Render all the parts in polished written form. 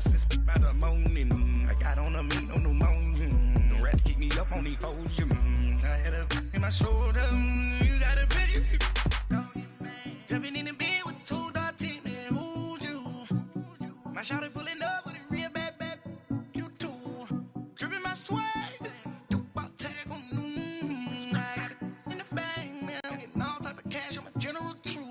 since about the morning. I got on a meat, no pneumonia. The rats keep me up on these folium. I had a in my shoulder. You got a vision. Jumping in the bed with 2 dark teeth, man. Who's you? My shawty pulling up with a real bad, you too. Dripping my swag. About tag on noon. I got it in the bag, man. I'm getting all type of cash. I'm a general truth.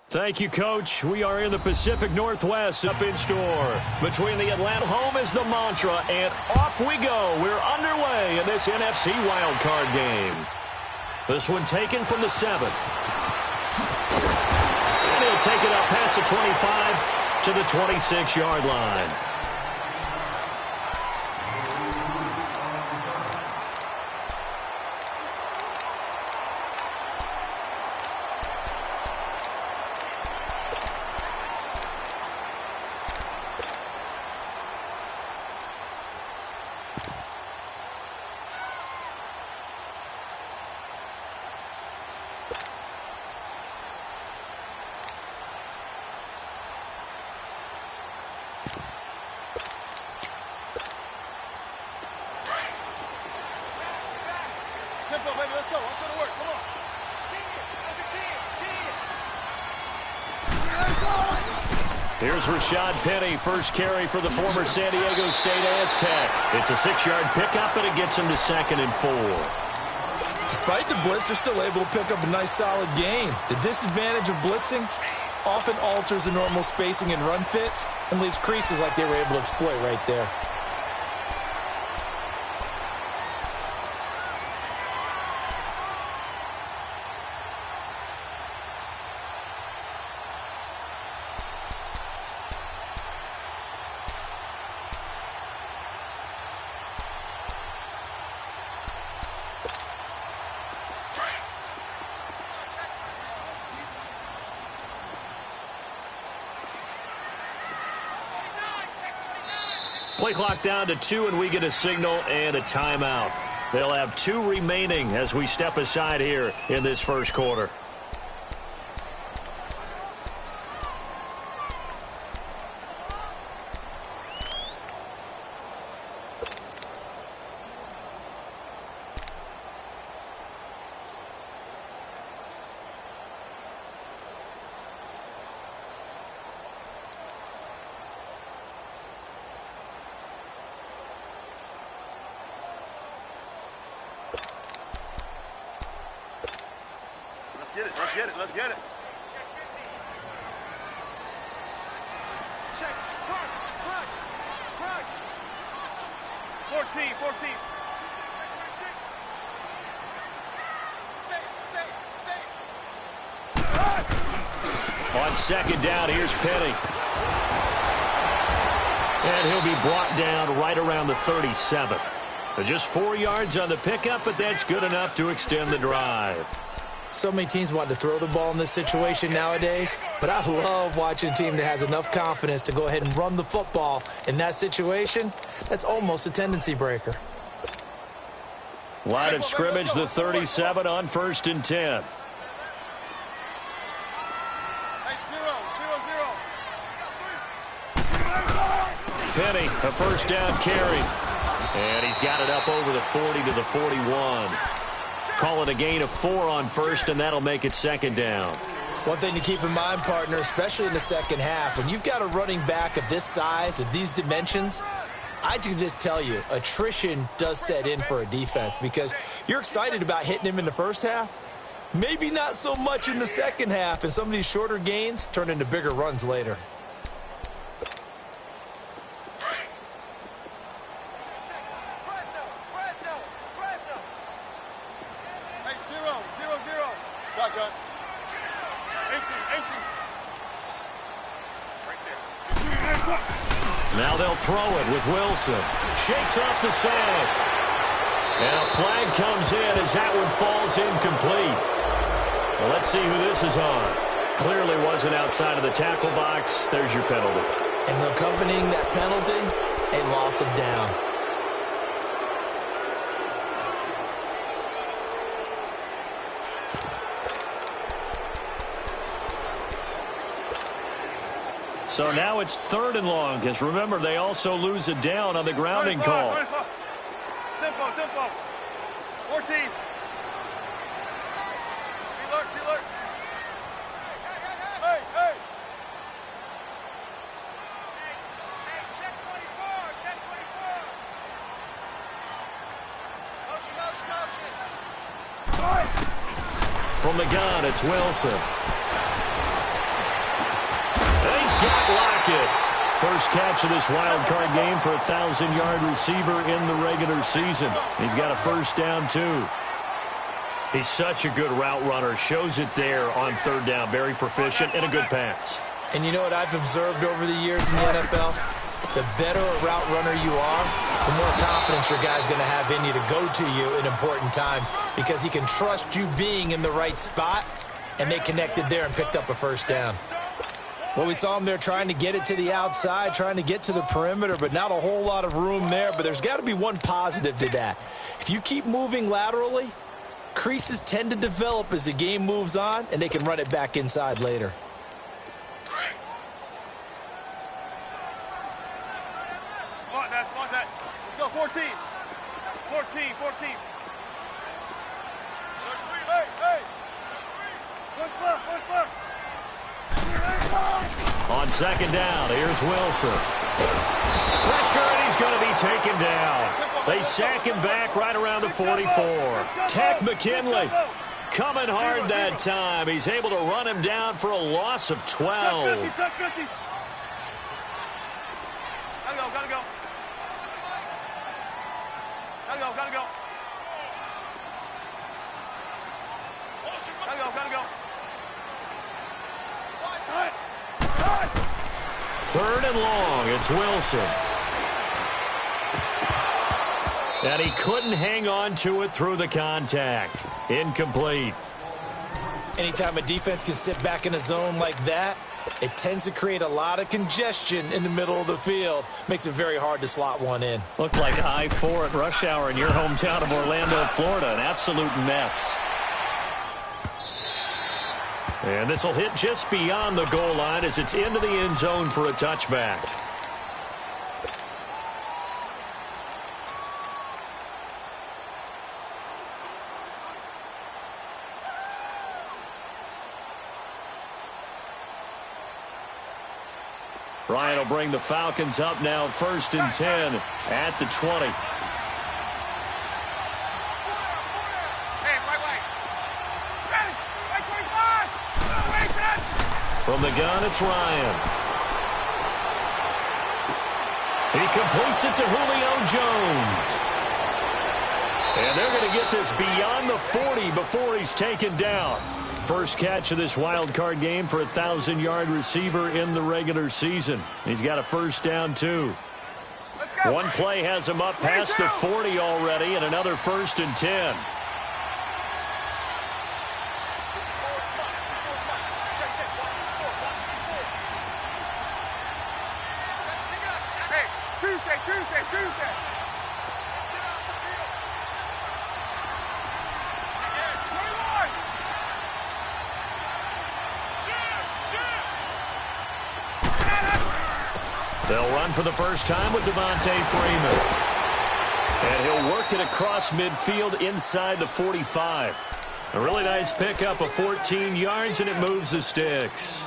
Thank you, Coach. We are in the Pacific Northwest up in store. Between the Atlanta home is the mantra, and off we go. We're underway in this NFC wildcard game. This one taken from the 7. And he'll take it up past the 25 to the 26-yard line. Tempo, baby, let's go. Let's go to work. Come on. Here's Rashad Penny, first carry for the former San Diego State Aztec. It's a 6-yard pickup, but it gets him to 2nd and 4. Despite the blitz, they're still able to pick up a nice, solid gain. The disadvantage of blitzing often alters the normal spacing and run fits and leaves creases like they were able to exploit right there. Play clock down to 2, and we get a signal and a timeout. They'll have 2 remaining as we step aside here in this first quarter. Let's get it. Check. Crunch. 14. On 2nd down, here's Penny. And he'll be brought down right around the 37. Just 4 yards on the pickup, but that's good enough to extend the drive. So many teams want to throw the ball in this situation nowadays, but I love watching a team that has enough confidence to go ahead and run the football in that situation. That's almost a tendency breaker. Line of scrimmage, the 37 on 1st and 10. Penny, a first down carry. And he's got it up over the 40 to the 41. Call it a gain of 4 on 1st, and that'll make it 2nd down. One thing to keep in mind, partner, especially in the second half, when you've got a running back of this size, of these dimensions, I can just tell you, attrition does set in for a defense because you're excited about hitting him in the first half. Maybe not so much in the second half, and some of these shorter gains turn into bigger runs later. Shotgun. 18. Right there. Now they'll throw it with Wilson. Shakes off the side. And a flag comes in as that one falls incomplete. Well, let's see who this is on. Clearly wasn't outside of the tackle box. There's your penalty. And accompanying that penalty, a loss of down. So now it's 3rd and long, because remember, they also lose a down on the grounding call. Tempo, tempo. 14. Be alert, be alert. Hey, hey. Hey, check 24, check 24. Motion, motion, motion. From the gun, it's Wilson. He's got Lockett. First catch of this wild card game for a 1,000-yard receiver in the regular season. He's got a first down, too. He's such a good route runner. Shows it there on 3rd down. Very proficient and a good pass. And you know what I've observed over the years in the NFL? The better a route runner you are, the more confidence your guy's going to have in you to go to you in important times because he can trust you being in the right spot, and they connected there and picked up a first down. Well, we saw him there trying to get it to the outside, trying to get to the perimeter, but not a whole lot of room there. But there's got to be one positive to that. If you keep moving laterally, creases tend to develop as the game moves on, and they can run it back inside later. Spot that, spot that. Let's go, 14. 14, 14. Hey, hey. One spot, one spot. On 2nd down, here's Wilson. Pressure, and he's going to be taken down. They sack him back right around the 44. Tech McKinley coming hard that time. He's able to run him down for a loss of 12. Gotta go, gotta go. Gotta go, gotta go. Gotta go, gotta go. 3rd and long, it's Wilson. And he couldn't hang on to it through the contact. Incomplete. Anytime a defense can sit back in a zone like that, it tends to create a lot of congestion in the middle of the field. Makes it very hard to slot one in. Looked like I-4 at rush hour in your hometown of Orlando, Florida. An absolute mess. And this will hit just beyond the goal line as it's into the end zone for a touchback. Ryan will bring the Falcons up now 1st and 10 at the 20. From the gun, it's Ryan. He completes it to Julio Jones. And they're going to get this beyond the 40 before he's taken down. First catch of this wild card game for a 1,000-yard receiver in the regular season. He's got a first down, too. One play has him up past the 40 already, and another 1st and 10. Tuesday. They'll run for the first time with Devontae Freeman. And he'll work it across midfield inside the 45. A really nice pickup of 14 yards, and it moves the sticks.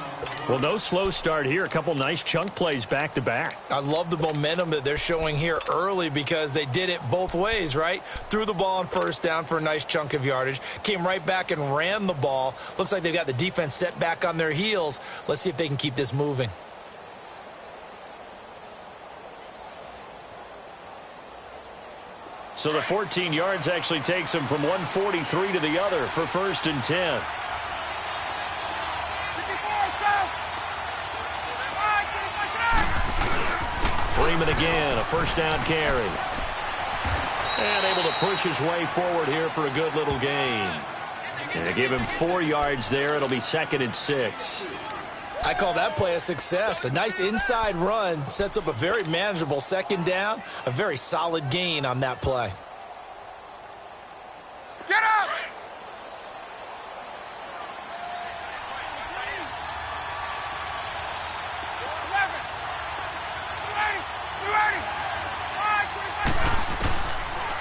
Well, no slow start here. A couple nice chunk plays back-to-back. I love the momentum that they're showing here early because they did it both ways, right? Threw the ball on first down for a nice chunk of yardage. Came right back and ran the ball. Looks like they've got the defense set back on their heels. Let's see if they can keep this moving. So the 14 yards actually takes him from 143 to the other for 1st and 10. Freeman again, a first down carry. And able to push his way forward here for a good little gain. And they give him 4 yards there. It'll be 2nd and 6. I call that play a success. A nice inside run sets up a very manageable 2nd down. A very solid gain on that play. Get up!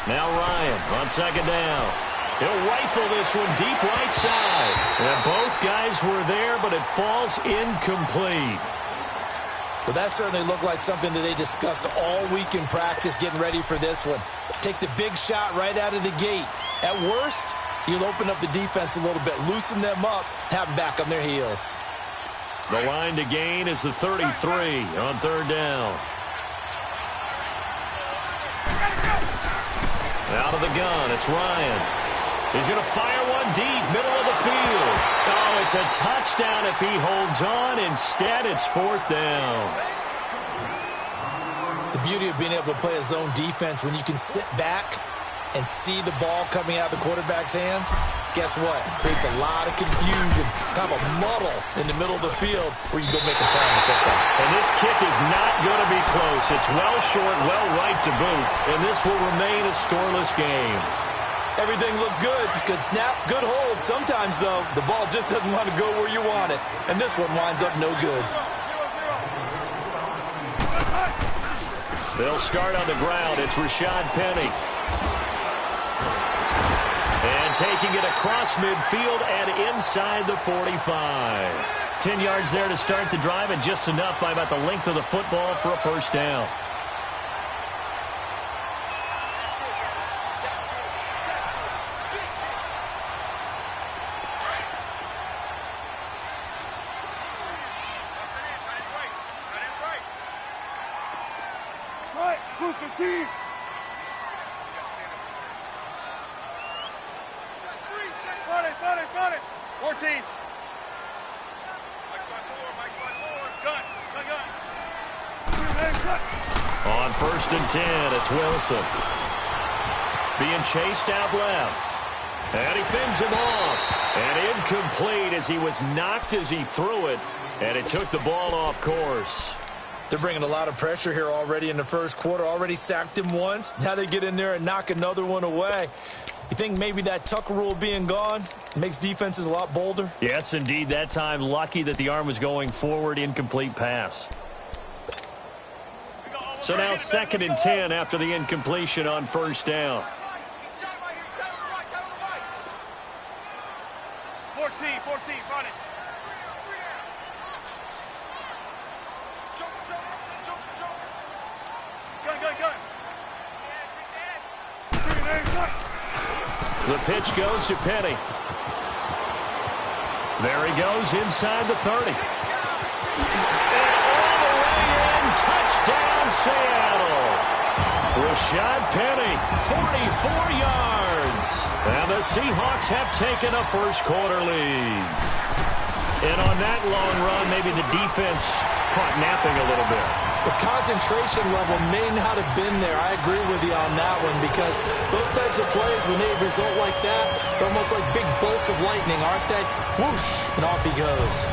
Now Ryan on 2nd down. He'll rifle this one deep right side. And both guys were there, but it falls incomplete. Well, that certainly looked like something that they discussed all week in practice getting ready for this one. Take the big shot right out of the gate. At worst, you'll open up the defense a little bit, loosen them up, have them back on their heels. The line to gain is the 33 on 3rd down. Out of the gun, it's Ryan. He's going to fire one deep, middle of the field. Oh, it's a touchdown if he holds on. Instead, it's 4th down. The beauty of being able to play a zone defense when you can sit back and see the ball coming out of the quarterback's hands, guess what? It creates a lot of confusion, kind of a muddle in the middle of the field where you go make a play on the football. And this kick is not going to be close. It's well short, well right to boot, and this will remain a scoreless game. Everything looked good. Good snap, good hold. Sometimes, though, the ball just doesn't want to go where you want it, and this one winds up no good. They'll start on the ground. It's Rashad Penny. And taking it across midfield and inside the 45. 10 yards there to start the drive, and just enough by about the length of the football for a 1st down. Team. 14. On 1st and 10, it's Wilson. Being chased out left. And he fends him off. And incomplete as he was knocked as he threw it. And it took the ball off course. They're bringing a lot of pressure here already in the 1st quarter. Already sacked him once. Now they get in there and knock another one away. You think maybe that Tucker rule being gone makes defenses a lot bolder? Yes, indeed. That time, lucky that the arm was going forward. Incomplete pass. So now 2nd and 10 after the incompletion on 1st down. 14, run it. Gun. The pitch goes to Penny. There he goes inside the 30. And all the way in, touchdown Seattle. Rashad Penny, 44 yards. And the Seahawks have taken a 1st quarter lead. And on that long run, maybe the defense caught napping a little bit. The concentration level may not have been there. I agree with you on that one, because those types of plays, when they result like that, they're almost like big bolts of lightning, aren't they? Whoosh, and off he goes.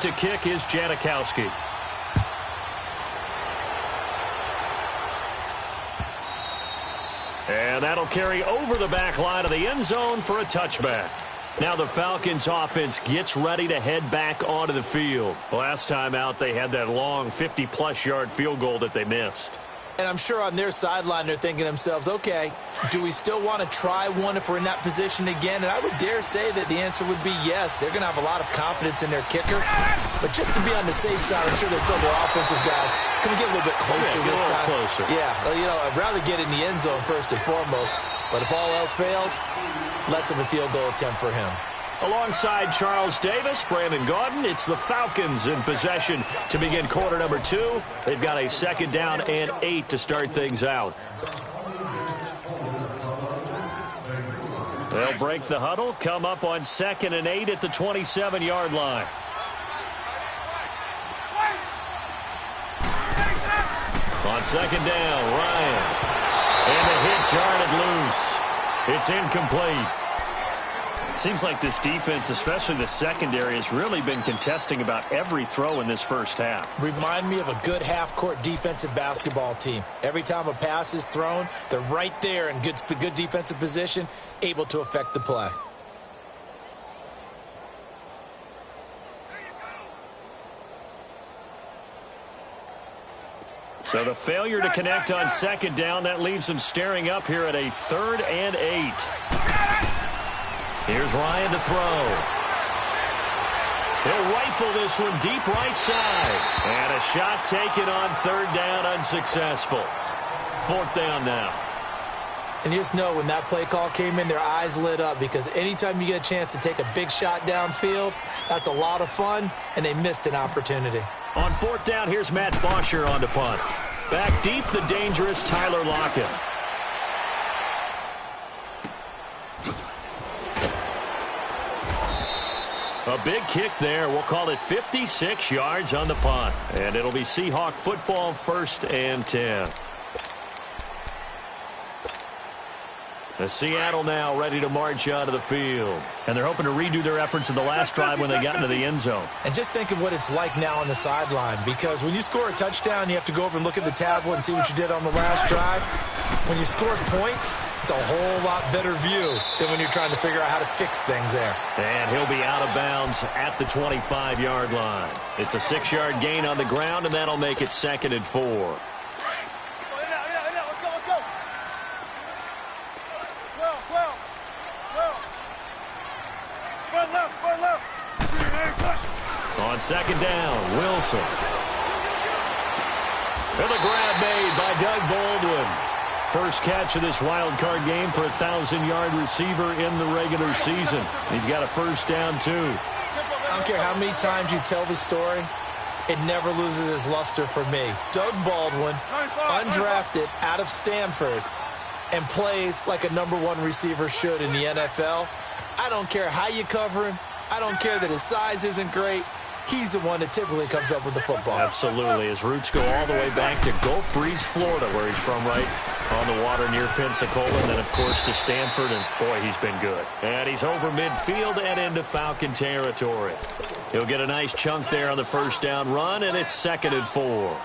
To kick is Janikowski. And that'll carry over the back line of the end zone for a touchback. Now the Falcons offense gets ready to head back onto the field. Last time out, they had that long 50-plus yard field goal that they missed. And I'm sure on their sideline they're thinking to themselves, okay, do we still want to try one if we're in that position again? And I would dare say that the answer would be yes. They're going to have a lot of confidence in their kicker. But just to be on the safe side, I'm sure they tell their offensive guys, can we get a little bit closer this time? Closer. Yeah, I'd rather get in the end zone first and foremost. But if all else fails, less of a field goal attempt for him. Alongside Charles Davis, Brandon Gaudin, it's the Falcons in possession to begin quarter number 2. They've got a 2nd down and 8 to start things out. They'll break the huddle, come up on 2nd and 8 at the 27-yard line. On 2nd down, Ryan. And the hit jarred loose. It's incomplete. Seems like this defense, especially the secondary, has really been contesting about every throw in this first half. Remind me of a good half-court defensive basketball team. Every time a pass is thrown, they're right there in good defensive position, able to affect the play. So the failure to connect on 2nd down, that leaves them staring up here at a 3rd and 8. Here's Ryan to throw. He'll rifle this one deep right side. And a shot taken on 3rd down, unsuccessful. 4th down now. And you just know when that play call came in, their eyes lit up, because anytime you get a chance to take a big shot downfield, that's a lot of fun, and they missed an opportunity. On 4th down, here's Matt Bosher on the punt. Back deep, the dangerous Tyler Lockett. A big kick there. We'll call it 56 yards on the punt. And it'll be Seahawk football, 1st and 10. The Seattle now ready to march out of the field. And they're hoping to redo their efforts in the last drive when they got into the end zone. And just think of what it's like now on the sideline, because when you score a touchdown, you have to go over and look at the tablet and see what you did on the last drive. When you score points, it's a whole lot better view than when you're trying to figure out how to fix things there. And he'll be out of bounds at the 25-yard line. It's a 6-yard gain on the ground, and that'll make it 2nd and 4. On 2nd down, Wilson. And the grab made by Doug Baldwin. First catch of this wild card game for a 1,000-yard receiver in the regular season. He's got a 1st down, too. I don't care how many times you tell the story, it never loses its luster for me. Doug Baldwin, undrafted out of Stanford, and plays like a #1 receiver should in the NFL. I don't care how you cover him. I don't care that his size isn't great. He's the one that typically comes up with the football. Absolutely. His roots go all the way back to Gulf Breeze, Florida, where he's from, right on the water near Pensacola. And then, of course, to Stanford. And, boy, he's been good. And he's over midfield and into Falcon territory. He'll get a nice chunk there on the 1st down run, and it's 2nd and 4.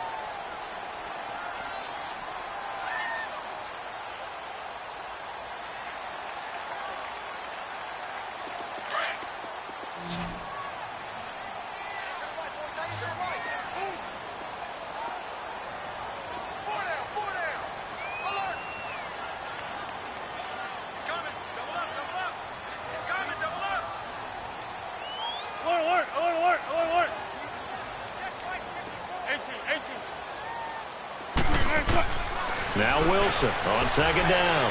Now Wilson on 2nd down.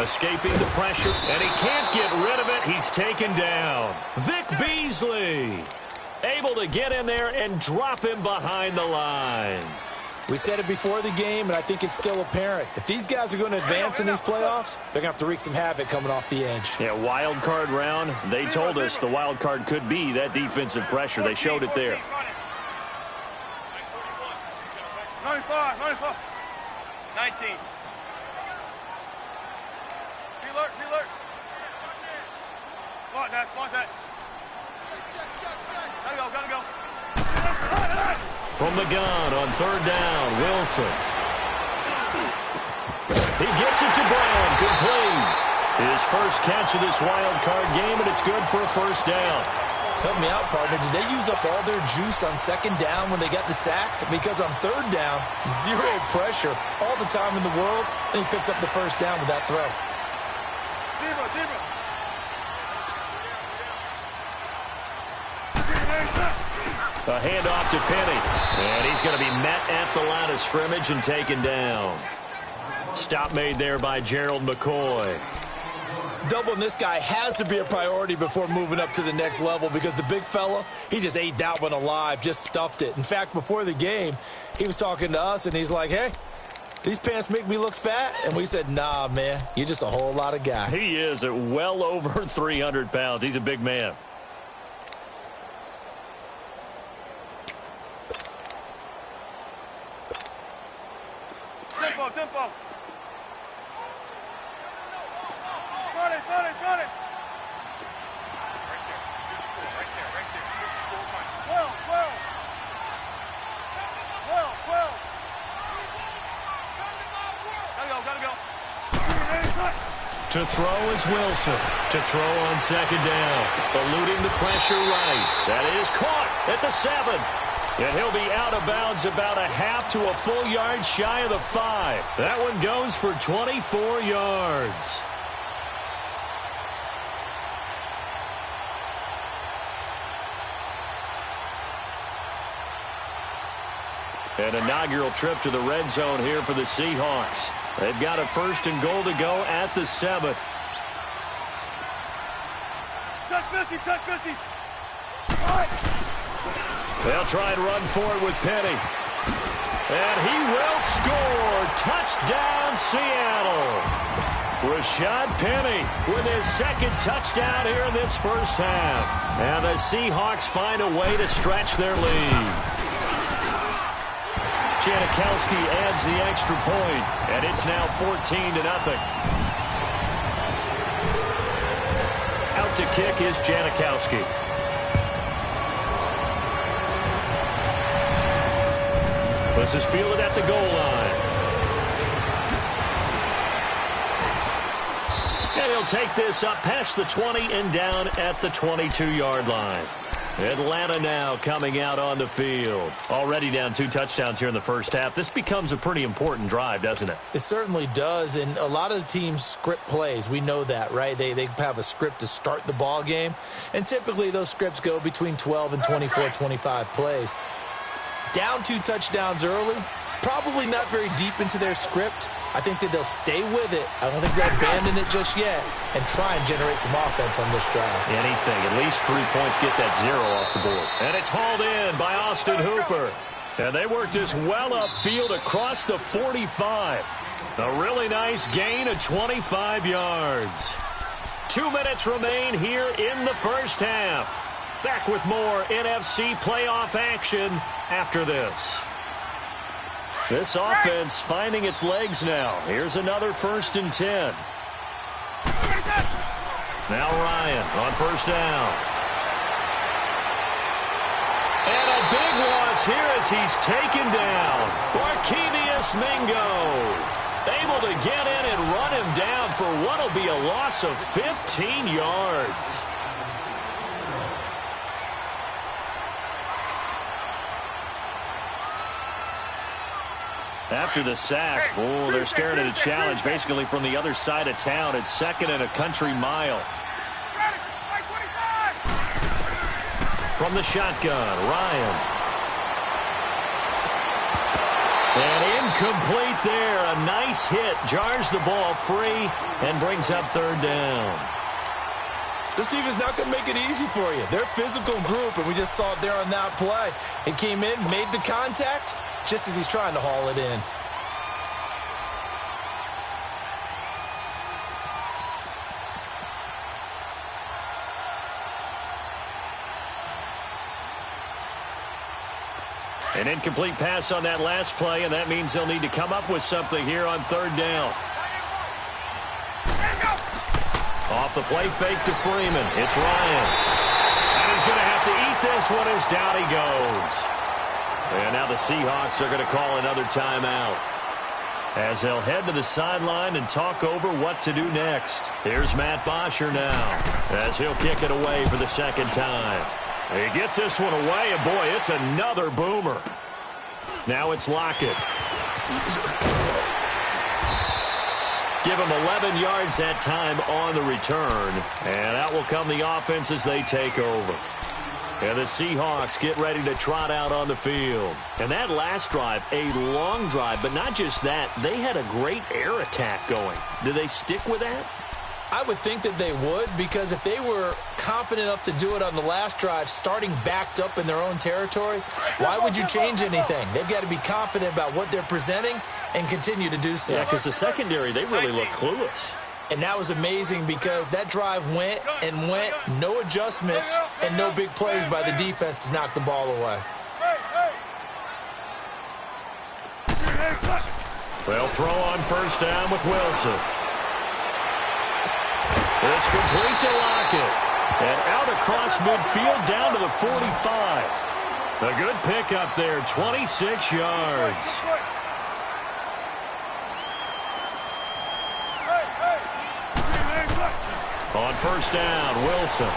Escaping the pressure, and he can't get rid of it. He's taken down. Vic Beasley able to get in there and drop him behind the line. We said it before the game, and I think it's still apparent. If these guys are going to advance in these playoffs, they're going to have to wreak some havoc coming off the edge. Yeah, wild card round. They told us the wild card could be that defensive pressure. They showed it there. 95, 95. 19. Be alert, be alert. Spot that, spot that. Gotta go. From the gun on 3rd down, Wilson. He gets it to Brown, complete. His first catch of this wild card game, and it's good for a 1st down. Help me out, partner. Did they use up all their juice on 2nd down when they got the sack? Because on 3rd down, zero pressure, all the time in the world, and he picks up the 1st down with that throw. Deeper. A handoff to Penny. And he's going to be met at the line of scrimmage and taken down. Stop made there by Gerald McCoy. doubling this guy has to be a priority before moving up to the next level because the big fella, he just ate that one alive, just stuffed it. In fact, before the game, he was talking to us, and he's like, hey, these pants make me look fat? And we said, nah, man, you're just a whole lot of guy. He is at well over 300 pounds. He's a big man. Tempo, tempo. Got it, got it, got it. Right there. Well. Gotta go. To throw is Wilson. To throw on second down. Eluding the pressure right. That is caught at the 7. And he'll be out of bounds about a half to a full yard shy of the 5. That one goes for 24 yards. An inaugural trip to the red zone here for the Seahawks. They've got a 1st and goal to go at the 7. Check 50, check 50. They'll try and run for it with Penny. And he will score. Touchdown, Seattle. Rashad Penny with his 2nd touchdown here in this first half. And the Seahawks find a way to stretch their lead. Janikowski adds the extra point, and it's now 14-0. Out to kick is Janikowski. This is fielded at the goal line. And he'll take this up past the 20 and down at the 22-yard line. Atlanta now coming out on the field. Already down 2 touchdowns here in the first half. This becomes a pretty important drive, doesn't it? It certainly does, and a lot of the teams script plays. We know that, right? They have a script to start the ball game, and typically those scripts go between 12 and 24, 25 plays. Down 2 touchdowns early, probably not very deep into their script. I think that they'll stay with it. I don't think they'll abandon it just yet and try and generate some offense on this drive. Anything. At least 3 points get that 0 off the board. And it's hauled in by Austin Hooper. And they work this well upfield across the 45. A really nice gain of 25 yards. 2 minutes remain here in the first half. Back with more NFC playoff action after this. This offense finding its legs now. Here's another 1st and 10. Now Ryan on 1st down. And a big loss here as he's taken down. Barkevious Mingo able to get in and run him down for what will be a loss of 15 yards. After the sack, they're staring at a challenge basically from the other side of town. It's 2nd and a country mile. From the shotgun, Ryan. And incomplete there. A nice hit. Jars the ball free and brings up 3rd down. This team is not going to make it easy for you. They're a physical group, and we just saw it there on that play. He came in, made the contact, just as he's trying to haul it in. An incomplete pass on that last play, and that means they'll need to come up with something here on 3rd down. Off the play fake to Freeman. It's Ryan. And he's going to have to eat this one as down he goes. And now the Seahawks are going to call another timeout as they'll head to the sideline and talk over what to do next. Here's Matt Bosher now as he'll kick it away for the 2nd time. He gets this one away, and boy, it's another boomer. Now it's Lockett. Give him 11 yards that time on the return, and out will come the offense as they take over. And the Seahawks get ready to trot out on the field. And that last drive, a long drive, but not just that. They had a great air attack going. Do they stick with that? I would think that they would, because if they were confident enough to do it on the last drive, starting backed up in their own territory, why would you change anything? They've got to be confident about what they're presenting and continue to do so. Yeah, because the secondary, they really look clueless. And that was amazing because that drive went and went, no adjustments and no big plays by the defense to knock the ball away. They'll throw on first down with Wilson. It's complete to Lockett. And out across midfield down to the 45. A good pickup there, 26 yards. On first down, Wilson.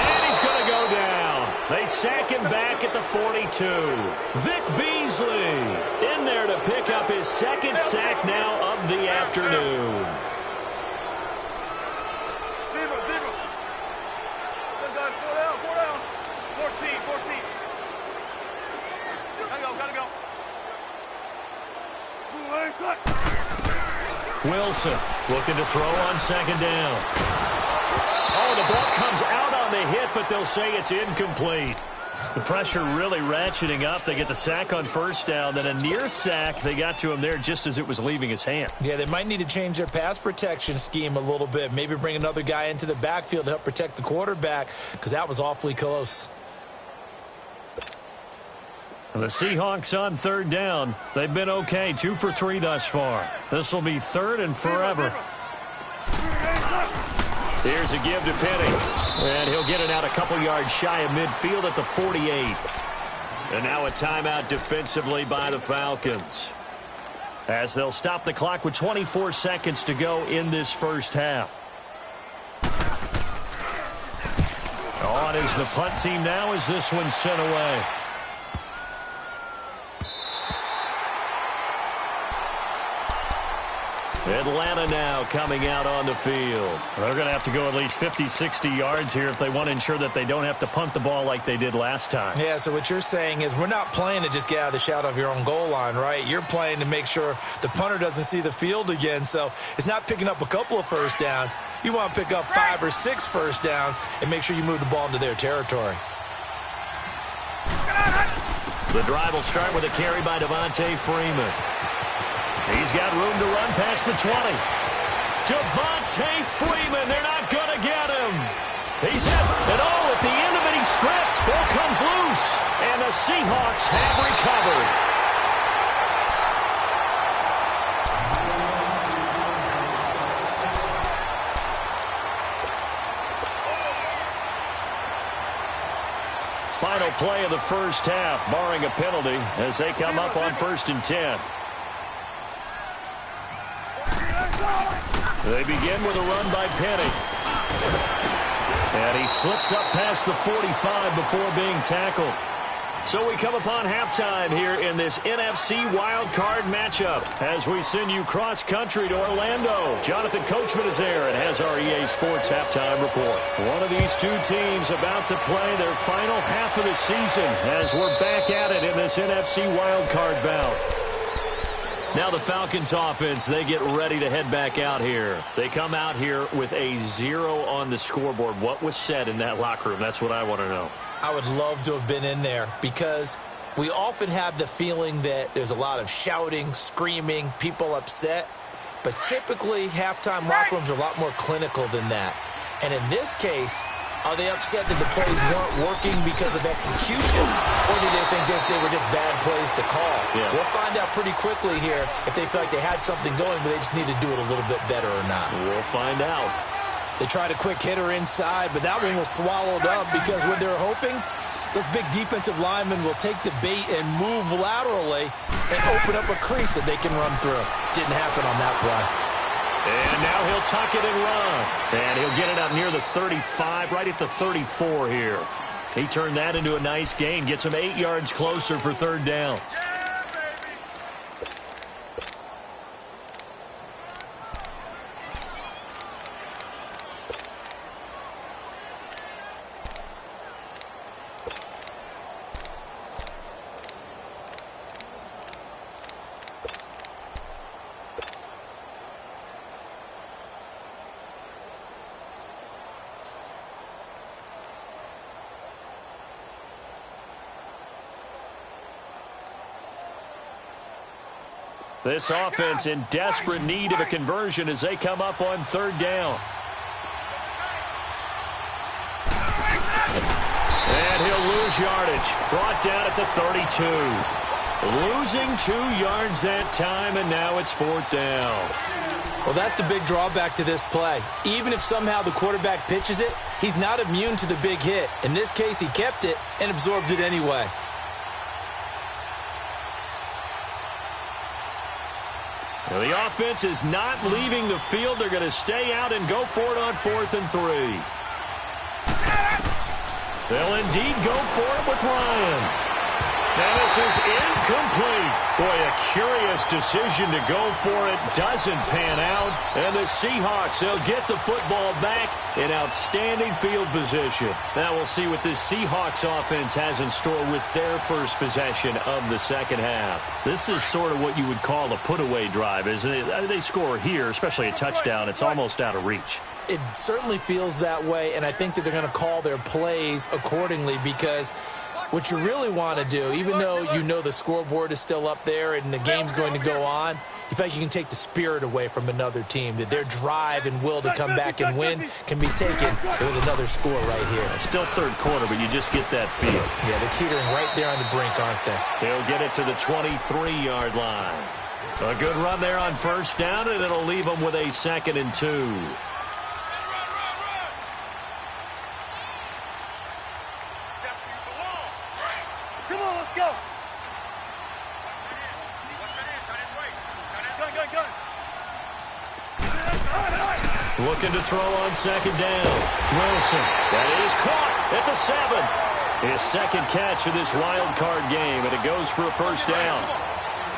And he's going to go down. They sack him back at the 42. Vic Beasley in there to pick up his second sack now of the afternoon. Wilson looking to throw on second down. Oh, the ball comes out on the hit, but they'll say it's incomplete. The pressure really ratcheting up. They get the sack on first down, then a near sack. They got to him there just as it was leaving his hand. Yeah, they might need to change their pass protection scheme a little bit. Maybe bring another guy into the backfield to help protect the quarterback, because that was awfully close. The Seahawks on third down. They've been okay, 2 for 3 thus far. This will be third and forever. Here's a give to Penny. And he'll get it out a couple yards shy of midfield at the 48. And now a timeout defensively by the Falcons, as they'll stop the clock with 24 seconds to go in this first half. On is the punt team now as this one's sent away. Atlanta now coming out on the field. They're going to have to go at least 50, 60 yards here if they want to ensure that they don't have to punt the ball like they did last time. Yeah, so what you're saying is we're not playing to just get out of the shadow of your own goal line, right? You're playing to make sure the punter doesn't see the field again. So it's not picking up a couple of first downs. You want to pick up 5 or 6 first downs and make sure you move the ball into their territory. The drive will start with a carry by Devontae Freeman. He's got room to run past the 20. Devontae Freeman, they're not going to get him. He's hit, and at the end of it, he's stripped. Ball comes loose, and the Seahawks have recovered. Final play of the first half, barring a penalty, as they come up on 1st and 10. They begin with a run by Penny. And he slips up past the 45 before being tackled. So we come upon halftime here in this NFC wildcard matchup as we send you cross-country to Orlando. Jonathan Coachman is there and has our EA Sports halftime report. One of these two teams about to play their final half of the season as we're back at it in this NFC wildcard bout. Now the Falcons offense, they get ready to head back out here. They come out here with a 0 on the scoreboard. What was said in that locker room? That's what I want to know. I would love to have been in there because we often have the feeling that there's a lot of shouting, screaming, people upset. But typically, halftime locker rooms are a lot more clinical than that. And in this case, are they upset that the plays weren't working because of execution, or do they think they were just bad plays to call? Yeah. We'll find out pretty quickly here if they feel like they had something going, but they just need to do it a little bit better or not. We'll find out. They tried a quick hitter inside, but that one was swallowed up because what they're hoping, those big defensive linemen will take the bait and move laterally and open up a crease that they can run through. Didn't happen on that play. And now he'll tuck it and run. And he'll get it out near the 35, right at the 34 here. He turned that into a nice gain, gets him 8 yards closer for third down. This offense in desperate need of a conversion as they come up on third down. And he'll lose yardage. Brought down at the 32. Losing 2 yards that time, and now it's fourth down. Well, that's the big drawback to this play. Even if somehow the quarterback pitches it, he's not immune to the big hit. In this case, he kept it and absorbed it anyway. Well, the offense is not leaving the field. They're going to stay out and go for it on 4th and 3. They'll indeed go for it with Ryan. And this is incomplete. Boy, a curious decision to go for it. Doesn't pan out. And the Seahawks, they'll get the football back in outstanding field position. Now we'll see what this Seahawks offense has in store with their first possession of the second half. This is sort of what you would call a put-away drive, isn't it? They score here, especially a touchdown. It's almost out of reach. It certainly feels that way, and I think that they're going to call their plays accordingly because what you really want to do, even though you know the scoreboard is still up there and the game's going to go on, you feel like you can take the spirit away from another team, that their drive and will to come back and win can be taken with another score right here. Still third quarter, but you just get that feel. Yeah, they're teetering right there on the brink, aren't they? They'll get it to the 23-yard line. A good run there on first down, and it'll leave them with a 2nd and 2. Looking to throw on 2nd down. Wilson. That is caught at the 7. His second catch of this wild card game, and it goes for a first down.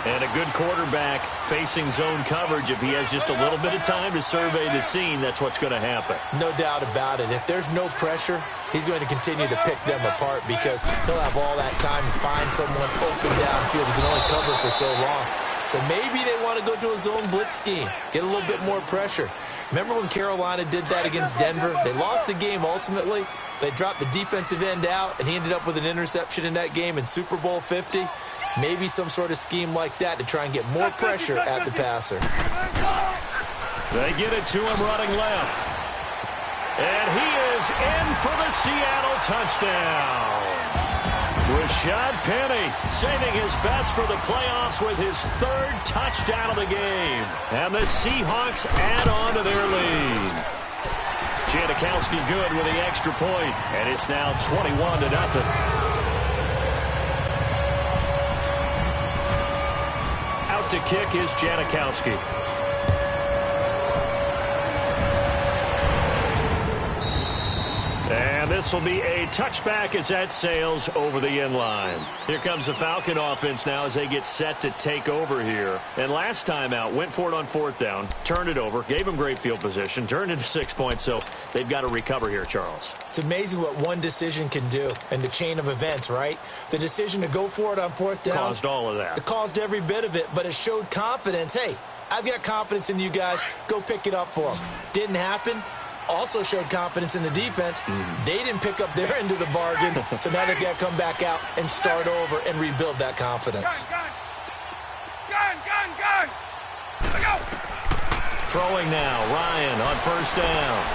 And a good quarterback facing zone coverage. If he has just a little bit of time to survey the scene, that's what's going to happen. No doubt about it. If there's no pressure, he's going to continue to pick them apart because he'll have all that time to find someone open downfield. He can only cover for so long. So maybe they want to go to a zone blitz scheme, get a little bit more pressure. Remember when Carolina did that against Denver? They lost the game ultimately. They dropped the defensive end out, and he ended up with an interception in that game in Super Bowl 50. Maybe some sort of scheme like that to try and get more pressure at the passer. They get it to him running left. And he is in for the Seattle touchdown. Rashad Penny saving his best for the playoffs with his 3rd touchdown of the game. And the Seahawks add on to their lead. Janikowski good with the extra point, and it's now 21-0. Out to kick is Janikowski. And this will be a touchback as that sails over the end line. Here comes the Falcon offense now as they get set to take over here. And last time out, went for it on 4th down, turned it over, gave them great field position, turned into 6 points, so they've got to recover here, Charles. It's amazing what one decision can do in the chain of events, right? The decision to go for it on 4th down. Caused all of that. It caused every bit of it, but it showed confidence. Hey, I've got confidence in you guys. Go pick it up for them. Didn't happen. Also showed confidence in the defense. They didn't pick up their end of the bargain, so now they've got to come back out and start over and rebuild that confidence. Gun! Go! Throwing now, Ryan on first down.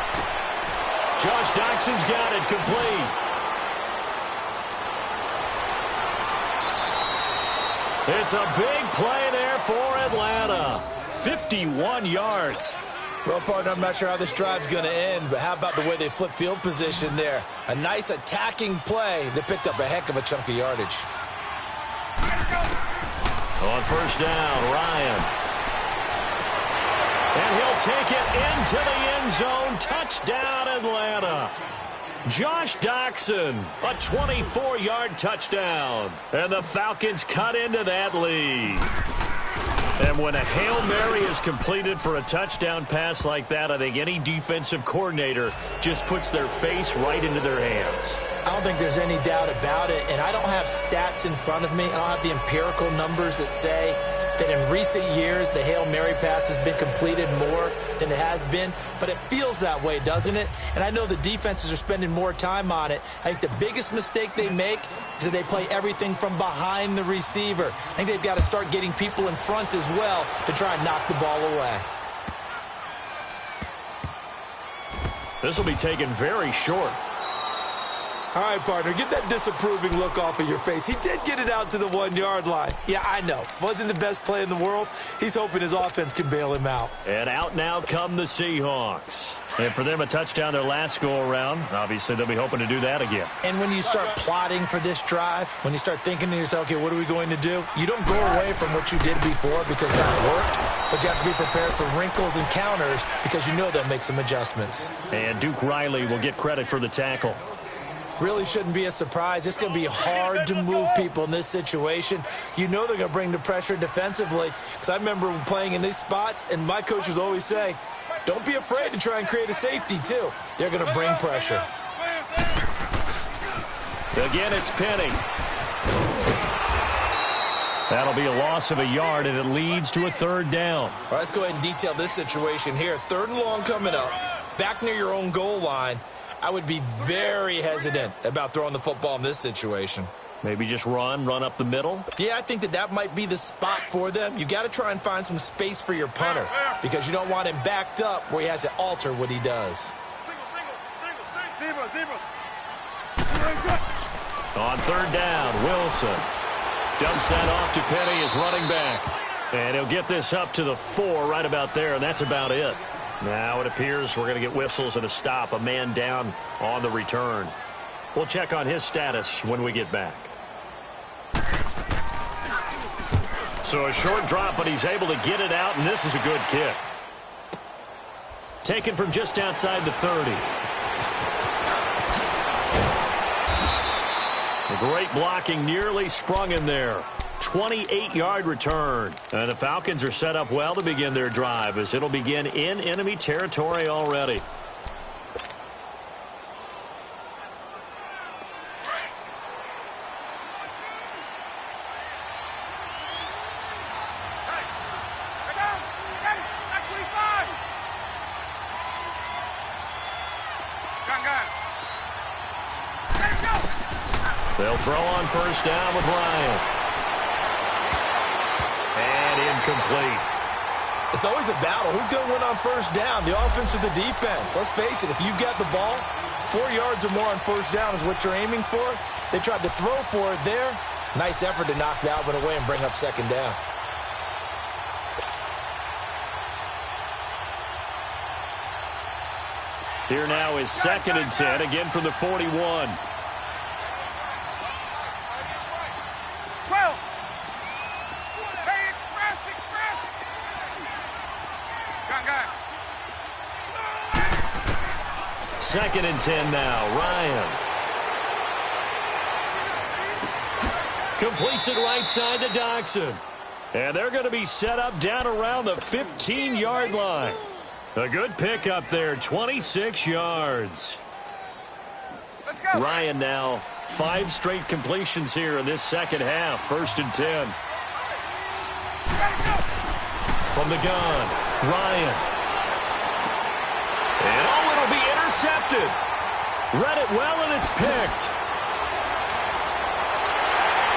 Josh Doxson's got it complete. It's a big play there for Atlanta. 51 yards. Well, partner, I'm not sure how this drive's going to end, but how about the way they flip field position there? A nice attacking play that picked up a heck of a chunk of yardage. On first down, Ryan. And he'll take it into the end zone. Touchdown, Atlanta. Josh Doxson, a 24-yard touchdown. And the Falcons cut into that lead. And when a Hail Mary is completed for a touchdown pass like that, I think any defensive coordinator just puts their face right into their hands. I don't think there's any doubt about it, and I don't have stats in front of me. I don't have the empirical numbers that say that in recent years the Hail Mary pass has been completed more than it has been, but it feels that way, doesn't it? And I know the defenses are spending more time on it. I think the biggest mistake they make is that they play everything from behind the receiver. I think they've got to start getting people in front as well to try and knock the ball away. This will be taken very short. All right, partner, get that disapproving look off of your face. He did get it out to the 1-yard line. Yeah, I know. Wasn't the best play in the world. He's hoping his offense can bail him out. And out now come the Seahawks. And for them, a touchdown their last go-around. Obviously, they'll be hoping to do that again. And when you start plotting for this drive, when you start thinking to yourself, okay, what are we going to do? You don't go away from what you did before because that worked, but you have to be prepared for wrinkles and counters because you know they'll make some adjustments. And Duke Riley will get credit for the tackle. Really shouldn't be a surprise. It's going to be hard to move people in this situation. You know they're going to bring the pressure defensively. Because I remember playing in these spots, and my coaches always say, don't be afraid to try and create a safety, too. They're going to bring pressure. Again, it's Penny. That'll be a loss of a yard, and it leads to a third down. Well, let's go ahead and detail this situation here. 3rd and long coming up, back near your own goal line. I would be very hesitant about throwing the football in this situation. Maybe just run up the middle? Yeah, I think that might be the spot for them. You got to try and find some space for your punter because you don't want him backed up where he has to alter what he does. On 3rd down, Wilson dumps that off to Penny as running back. And he'll get this up to the 4 right about there, and that's about it. Now it appears we're going to get whistles and a stop, a man down on the return. We'll check on his status when we get back. So a short drop, but he's able to get it out, and this is a good kick. Taken from just outside the 30. A great blocking, nearly sprung in there. 28-yard return. And the Falcons are set up well to begin their drive as it'll begin in enemy territory already. They'll throw on 1st down with Ryan. And incomplete. It's always a battle. Who's going to win on 1st down, the offense or the defense? Let's face it, if you've got the ball, 4 yards or more on 1st down is what you're aiming for. They tried to throw for it there. Nice effort to knock that one away and bring up 2nd down. Here now is 2nd and 10, again from the 41. Second and 10 now. Ryan completes it right side to Doxson. And they're going to be set up down around the 15-yard line. A good pickup there, 26 yards. Let's go. Ryan now 5 straight completions here in this 2nd half. 1st and 10. From the gun, Ryan. And it'll be intercepted. Read it well, and it's picked.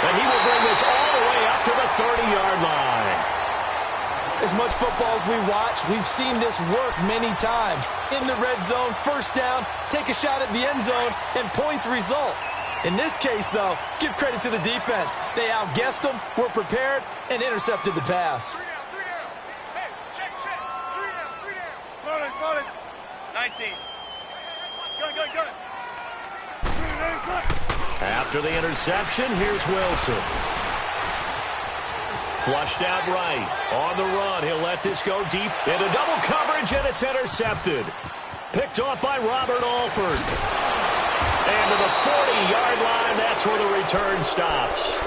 And he will bring this all the way up to the 30-yard line. As much football as we watch, we've seen this work many times. In the red zone, 1st down, take a shot at the end zone, and points result. In this case, though, give credit to the defense. They outguessed them, were prepared, and intercepted the pass. 19. Go. After the interception, here's Wilson. Flushed out right. On the run, he'll let this go deep into double coverage, and it's intercepted. Picked off by Robert Alford. And to the 40-yard line, that's where the return stops.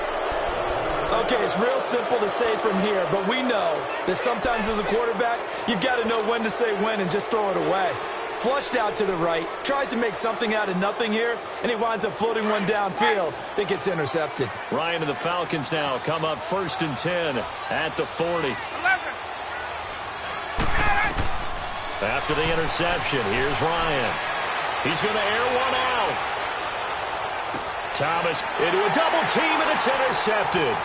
Okay, it's real simple to say from here, but we know that sometimes as a quarterback, you've got to know when to say when and just throw it away. flushed out to the right, tries to make something out of nothing here, and he winds up floating one downfield that gets intercepted. Ryan and the Falcons now come up 1st and 10 at the 40. 11. After the interception, here's Ryan. He's going to air one out. Thomas into a double team, and it's intercepted.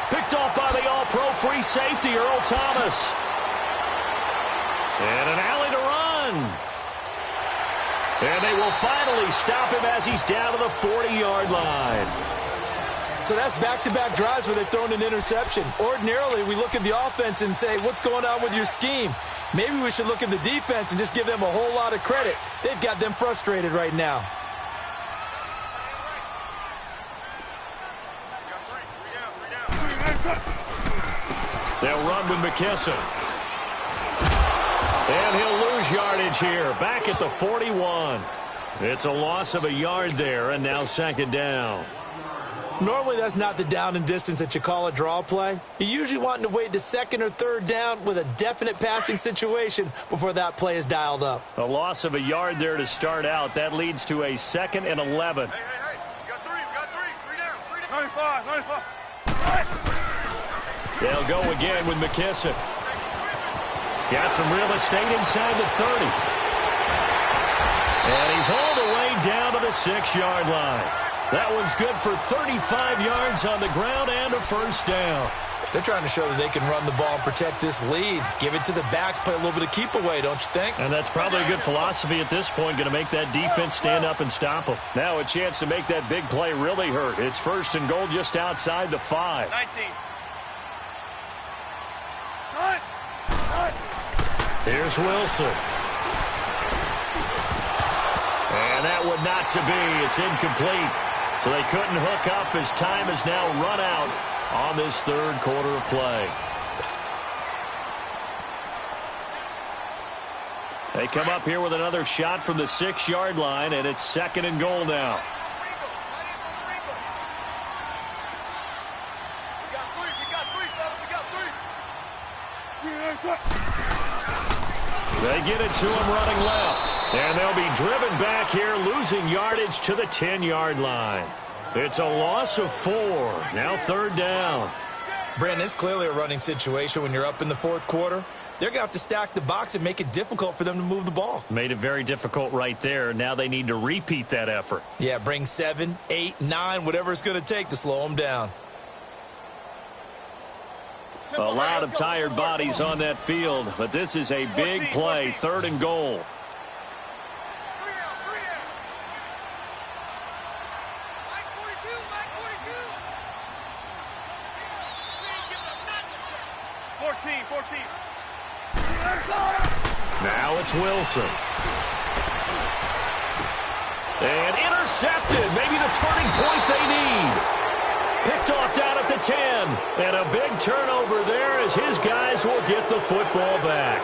Picked off by the all-pro free safety, Earl Thomas. And an alley to run. And they will finally stop him as he's down to the 40-yard line. So that's back-to-back drives where they've thrown an interception. Ordinarily, we look at the offense and say, what's going on with your scheme? Maybe we should look at the defense and just give them a whole lot of credit. They've got them frustrated right now. They'll run with McKesson. And he'll lose yardage here, back at the 41. It's a loss of a yard there, and now 2nd down. Normally, that's not the down and distance that you call a draw play. You're usually wanting to wait to 2nd or 3rd down with a definite passing situation before that play is dialed up. A loss of a yard there to start out. That leads to a 2nd and 11. Hey, we got three. 3 down. 95. They'll go again with McKesson. Got some real estate inside the 30. And he's hauled away down to the 6-yard line. That one's good for 35 yards on the ground and a 1st down. They're trying to show that they can run the ball and protect this lead. Give it to the backs, play a little bit of keep away, don't you think? And that's probably a good philosophy at this point, going to make that defense stand up and stop them. Now a chance to make that big play really hurt. It's 1st and goal just outside the 5. 19. Here's Wilson. And that would not to be. It's incomplete. So they couldn't hook up as time is now run out on this 3rd quarter of play. They come up here with another shot from the 6-yard line, and it's 2nd and goal now. They get it to him running left. And they'll be driven back here, losing yardage to the 10-yard line. It's a loss of 4. Now 3rd down. Brandon, it's clearly a running situation when you're up in the 4th quarter. They're going to have to stack the box and make it difficult for them to move the ball. Made it very difficult right there. Now they need to repeat that effort. Yeah, bring 7, 8, 9, whatever it's going to take to slow them down. A lot of tired bodies on that field, but this is a big play, 3rd and goal. 14. Now it's Wilson. And intercepted. Maybe the turning point they need. Picked off down at the 10. And a big turnover there as his guys will get the football back.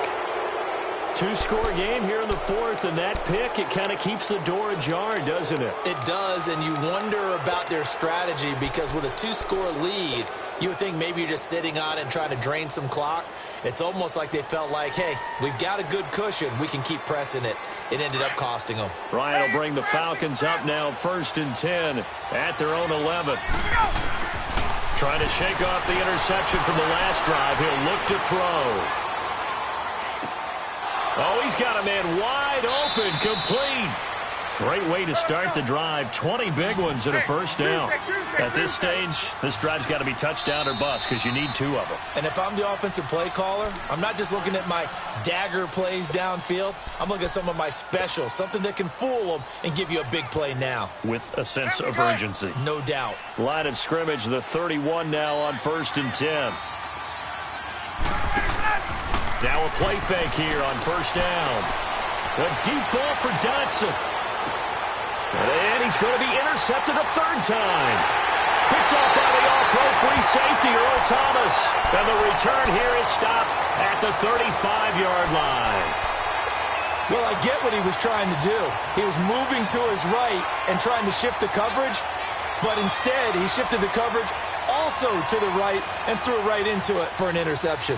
2-score game here in the 4th, and that pick, it kind of keeps the door ajar, doesn't it? It does, and you wonder about their strategy because with a 2-score lead, you would think maybe you're just sitting on it and trying to drain some clock. It's almost like they felt like, hey, we've got a good cushion. We can keep pressing it. It ended up costing them. Ryan will bring the Falcons up now 1st and 10 at their own 11. Trying to shake off the interception from the last drive. He'll look to throw. Oh, he's got a man wide open, complete. Great way to start the drive. 20 big ones and a 1st down. At this stage, this drive's got to be touchdown or bust because you need 2 of them. And if I'm the offensive play caller, I'm not just looking at my dagger plays downfield. I'm looking at some of my specials, something that can fool them and give you a big play now. With a sense of urgency. No doubt. Line of scrimmage, the 31 now on 1st and 10. Now a play fake here on 1st down. A deep ball for Dotson. And he's going to be intercepted a 3rd time. Picked off by the all-pro free safety, Earl Thomas. And the return here is stopped at the 35-yard line. Well, I get what he was trying to do. He was moving to his right and trying to shift the coverage, but instead he shifted the coverage also to the right and threw right into it for an interception.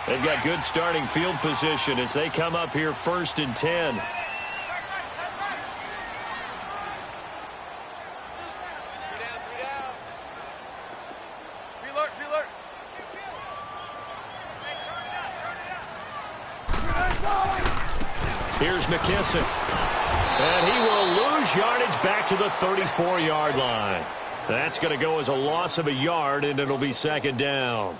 They've got good starting field position as they come up here 1st and 10. Here's McKissick. And he will lose yardage back to the 34-yard line. That's going to go as a loss of a yard, and it'll be 2nd down.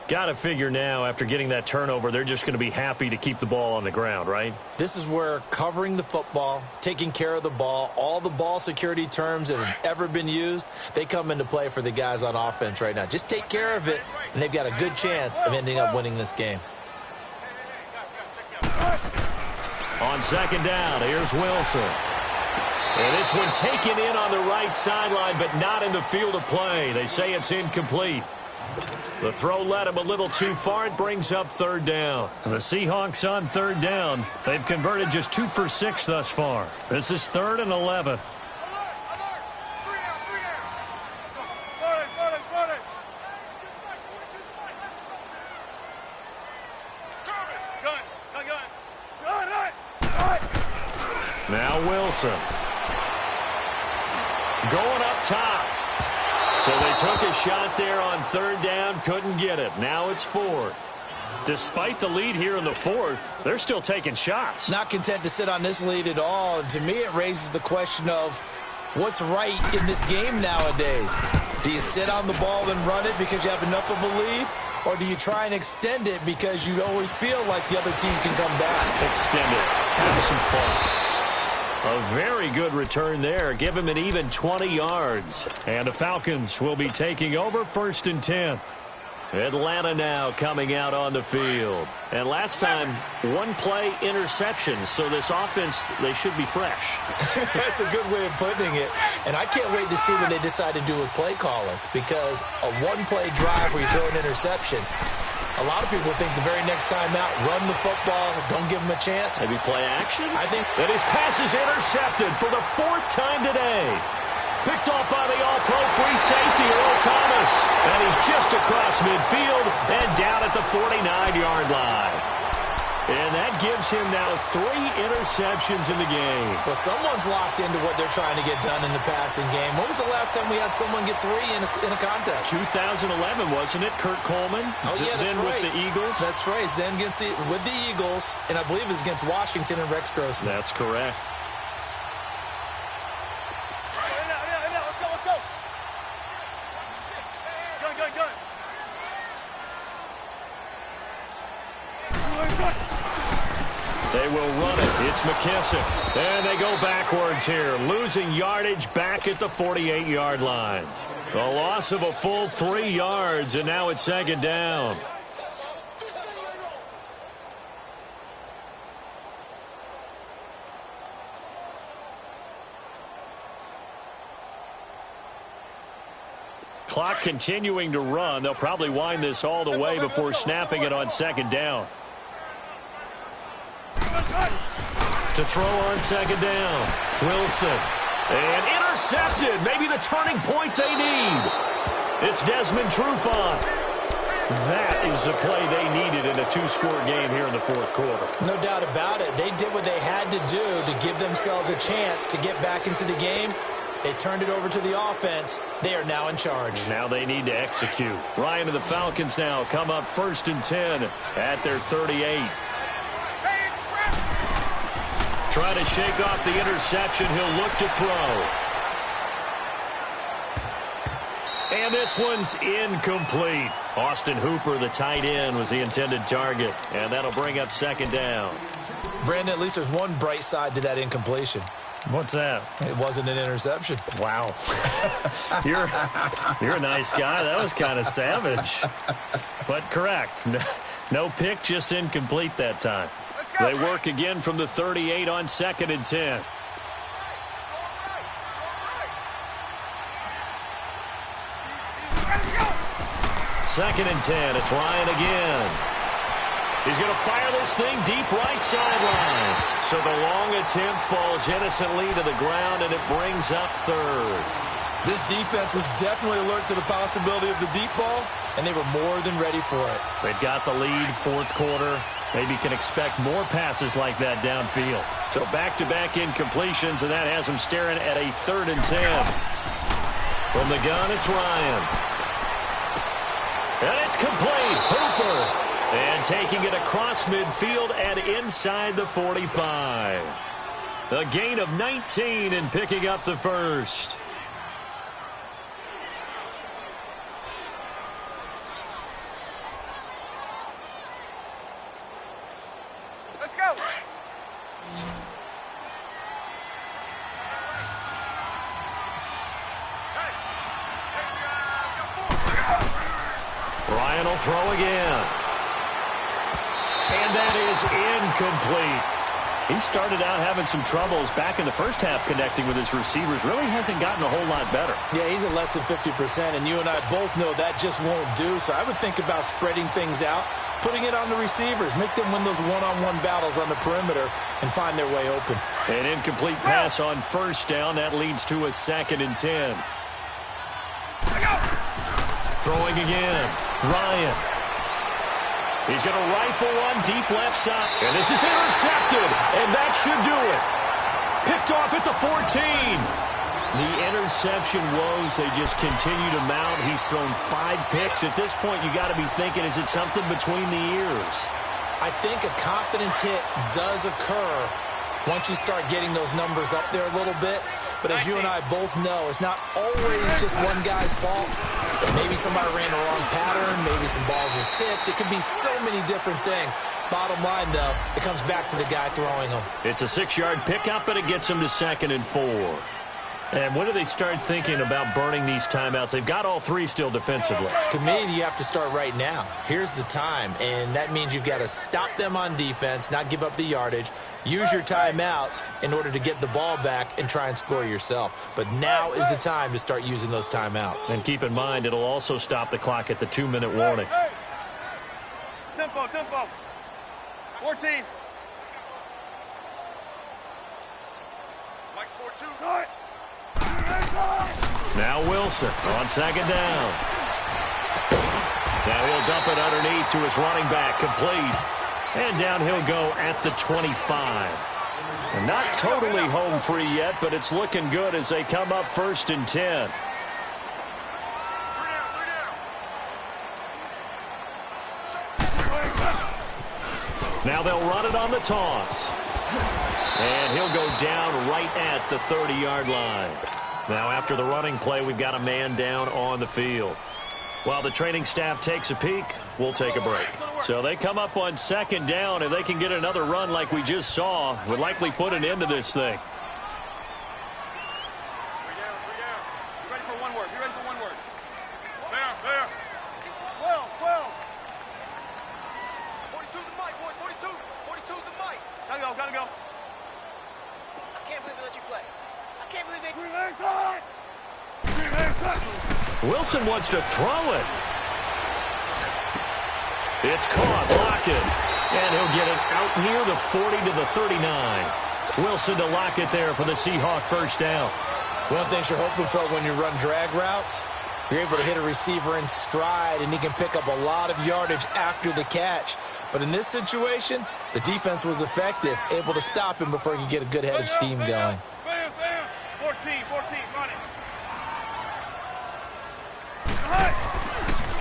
Got to figure now, after getting that turnover, they're just going to be happy to keep the ball on the ground, right? This is where covering the football, taking care of the ball, all the ball security terms that have ever been used, they come into play for the guys on offense right now. Just take care of it, and they've got a good chance of ending up winning this game. On 2nd down, here's Wilson. And this one taken in on the right sideline, but not in the field of play. They say it's incomplete. The throw led him a little too far. It brings up 3rd down. And the Seahawks on 3rd down. They've converted just 2 for 6 thus far. This is 3rd and 11. Now Wilson. Going up top. So they took a shot there on 3rd down, couldn't get it. Now it's 4th. Despite the lead here in the 4th, they're still taking shots. Not content to sit on this lead at all. And to me, it raises the question of what's right in this game nowadays. Do you sit on the ball and run it because you have enough of a lead? Or do you try and extend it because you always feel like the other team can come back? Extend it. Have some fun. A very good return there. Give him an even 20 yards. And the Falcons will be taking over 1st and 10. Atlanta now coming out on the field. And last time, 1-play interception. So this offense, they should be fresh. That's a good way of putting it. And I can't wait to see what they decide to do with play calling. Because a 1-play drive where you throw an interception, a lot of people think the very next time out, run the football, don't give them a chance. Maybe play action? I think. And his pass is intercepted for the 4th time today. Picked off by the all-pro free safety, Earl Thomas. And he's just across midfield and down at the 49-yard line. And that gives him now 3 interceptions in the game. Well, someone's locked into what they're trying to get done in the passing game. When was the last time we had someone get 3 in a contest? 2011, wasn't it? Kurt Coleman? Oh, yeah, that's then right. with the Eagles? That's right. Then with the Eagles, and I believe it was against Washington and Rex Grossman. That's correct. Let's go. Gun. They will run it. It's McKissick. And they go backwards here, losing yardage back at the 48-yard line. A loss of a full 3 yards, and now it's 2nd down. Clock continuing to run. They'll probably wind this all the way before snapping it on 2nd down. To throw on 2nd down. Wilson. And intercepted. Maybe the turning point they need. It's Desmond Trufant. That is the play they needed in a 2-score game here in the 4th quarter. No doubt about it. They did what they had to do to give themselves a chance to get back into the game. They turned it over to the offense. They are now in charge. Now they need to execute. Ryan and the Falcons now come up 1st and 10 at their 38. Trying to shake off the interception. He'll look to throw. And this one's incomplete. Austin Hooper, the tight end, was the intended target. And that'll bring up 2nd down. Brandon, at least there's one bright side to that incompletion. What's that? It wasn't an interception. Wow. You're a nice guy. That was kind of savage. But correct. No pick, just incomplete that time. They work again from the 38 on 2nd and 10. Second and 10. It's Ryan again. He's going to fire this thing deep right sideline. So the long attempt falls innocently to the ground, and it brings up 3rd. This defense was definitely alert to the possibility of the deep ball, and they were more than ready for it. They've got the lead, fourth quarter. Maybe can expect more passes like that downfield. So back-to-back incompletions, and that has them staring at a 3rd and 10. From the gun, it's Ryan. And it's complete. Hooper. And taking it across midfield and inside the 45. A gain of 19 and picking up the first. Let's go. Ryan will throw again. And that is incomplete. He started out having some troubles back in the first half connecting with his receivers. Really hasn't gotten a whole lot better. Yeah, he's at less than 50%, and you and I both know that just won't do. So I would think about spreading things out, putting it on the receivers, make them win those one-on-one battles on the perimeter and find their way open. An incomplete pass on first down. That leads to a 2nd and 10. Throwing again. Ryan. He's going to rifle one deep left side. And this is intercepted. And that should do it. Picked off at the 14. The interception woes, they just continue to mount. He's thrown 5 picks. At this point, you got to be thinking, is it something between the ears? I think a confidence hit does occur once you start getting those numbers up there a little bit. But as you and I both know, it's not always just one guy's fault. Maybe somebody ran the wrong pattern. Maybe some balls were tipped. It could be so many different things. Bottom line, though, it comes back to the guy throwing them. It's a 6-yard pickup, but it gets him to 2nd and 4. And when do they start thinking about burning these timeouts? They've got all 3 still defensively. To me, you have to start right now. Here's the time, and that means you've got to stop them on defense, not give up the yardage, use your timeouts in order to get the ball back and try and score yourself. But now is the time to start using those timeouts. And keep in mind, it'll also stop the clock at the 2-minute warning. Hey. Tempo, tempo. 14. Mike's 4-2. Now Wilson on 2nd down. Now he'll dump it underneath to his running back, complete. And down he'll go at the 25. And not totally home free yet, but it's looking good as they come up 1st and 10. Now they'll run it on the toss. And he'll go down right at the 30-yard line. Now after the running play, we've got a man down on the field. While the training staff takes a peek, we'll take a break. So they come up on 2nd down, and they can get another run like we just saw. Would likely put an end to this thing. 3 down, 3 down. Be ready for one word. Be ready for one word. There. 12. 42's the mic, boys. 42. 42's the mic. Gotta go. I can't believe they let you play. I can't believe they... Wilson wants to throw it. It's caught, Lockett. And he'll get it out near the 40 to the 39. Wilson to Lockett there for the Seahawk 1st down. One of the things you're hoping for when you run drag routes, you're able to hit a receiver in stride, and he can pick up a lot of yardage after the catch. But in this situation, the defense was effective, able to stop him before he could get a good head of steam going. 14, run it.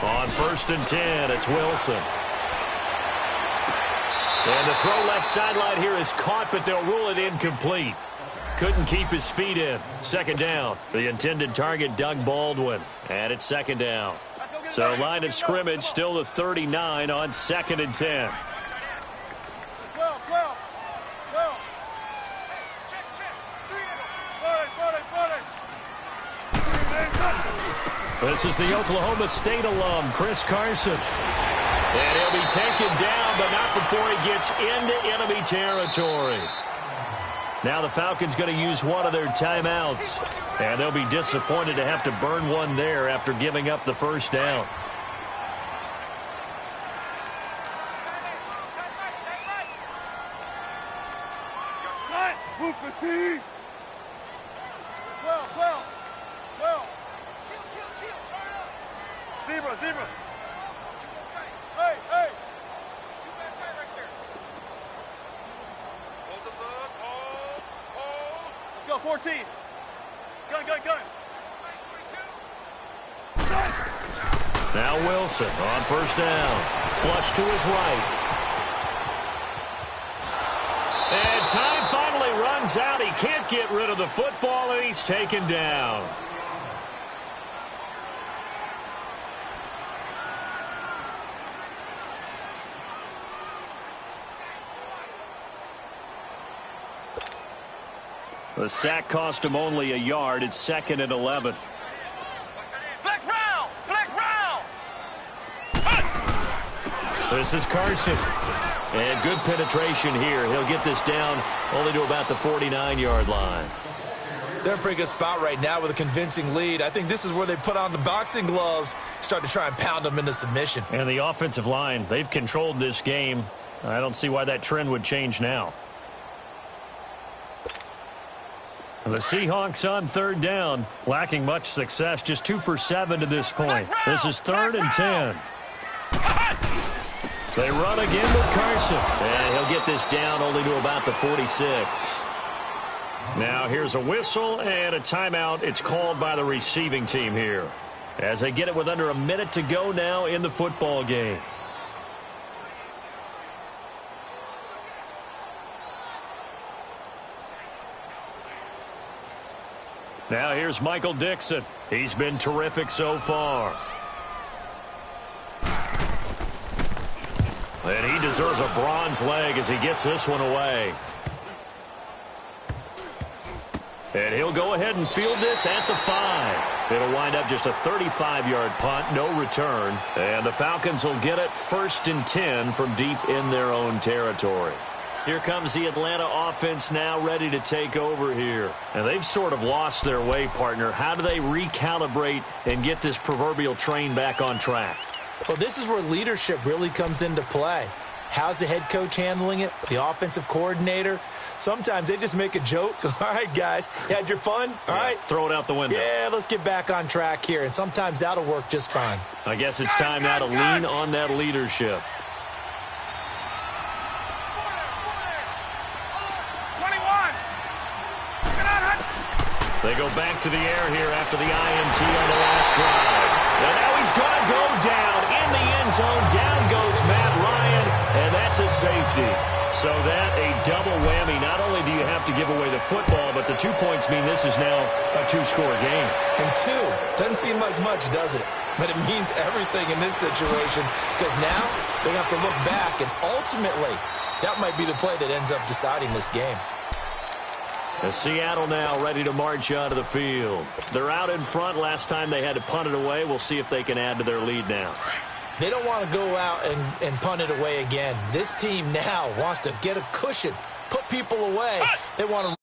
On 1st and 10, it's Wilson. And the throw left sideline here is caught, but they'll rule it incomplete. Couldn't keep his feet in. 2nd down. The intended target, Doug Baldwin. And it's 2nd down. So line of scrimmage, still the 39 on 2nd and 10. 12. This is the Oklahoma State alum, Chris Carson. And he'll be taken down, but not before he gets into enemy territory. Now the Falcons going to use one of their timeouts. And they'll be disappointed to have to burn one there after giving up the 1st down. Move the team. 12. Zebra, zebra. Hey, hey. Hold the look. Hold. Let's go, 14. Gun, gun, gun. Now Wilson on first down. Flush to his right. And time finally runs out. He can't get rid of the football, and he's taken down. The sack cost him only a yard. It's 2nd and 11. Flex round! Flex round! This is Carson. And good penetration here. He'll get this down only to about the 49-yard line. They're in a pretty good spot right now with a convincing lead. I think this is where they put on the boxing gloves, start to try and pound them into submission. And the offensive line, they've controlled this game. I don't see why that trend would change now. The Seahawks on third down, lacking much success, just 2 for 7 to this point. This is 3rd and 10. They run again with Carson, and he'll get this down only to about the 46. Now here's a whistle and a timeout. It's called by the receiving team here, as they get it with under a minute to go now in the football game. Now here's Michael Dixon. He's been terrific so far. And he deserves a bronze leg as he gets this one away. And he'll go ahead and field this at the 5. It'll wind up just a 35-yard punt, no return. And the Falcons will get it 1st and 10 from deep in their own territory. Here comes the Atlanta offense now ready to take over here. And they've sort of lost their way, partner. How do they recalibrate and get this proverbial train back on track? Well, this is where leadership really comes into play. How's the head coach handling it? The offensive coordinator? Sometimes they just make a joke. All right, guys, you had your fun? All right. Throw it out the window. Yeah, let's get back on track here. And sometimes that'll work just fine. I guess it's time now to lean on that leadership. 21. They go back to the air here after the INT on the last drive. And now he's going to go down in the end zone. Down goes Matt Ryan, and that's a safety. So that a double whammy. Not only do you have to give away the football, but the 2 points mean this is now a 2-score game. And 2 doesn't seem like much, does it? But it means everything in this situation, because now they have to look back, and ultimately that might be the play that ends up deciding this game. As Seattle now ready to march out of the field. They're out in front. Last time they had to punt it away. We'll see if they can add to their lead now. They don't want to go out and punt it away again. This team now wants to get a cushion, put people away. They want to